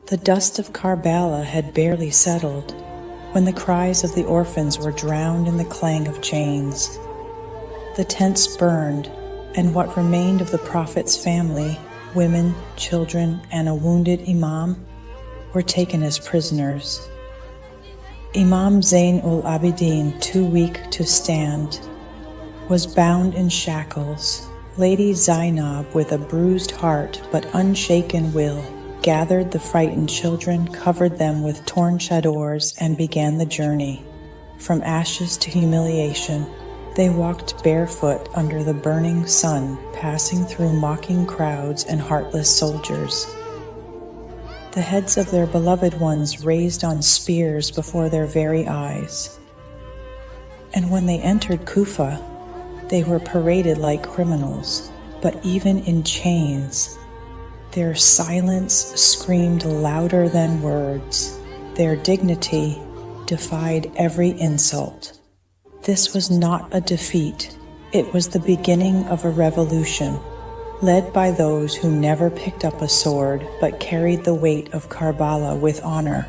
The dust of Karbala had barely settled when the cries of the orphans were drowned in the clang of chains. The tents burned, and what remained of the Prophet's family, women, children, and a wounded imam, were taken as prisoners. Imam Zain ul Abidin, too weak to stand, was bound in shackles. Lady Zainab, with a bruised heart but unshaken will, gathered the frightened children, covered them with torn chadors, and began the journey. From ashes to humiliation, they walked barefoot under the burning sun, passing through mocking crowds and heartless soldiers. The heads of their beloved ones raised on spears before their very eyes. And when they entered Kufa, they were paraded like criminals, but even in chains, their silence screamed louder than words. Their dignity defied every insult. This was not a defeat. It was the beginning of a revolution, led by those who never picked up a sword but carried the weight of Karbala with honor.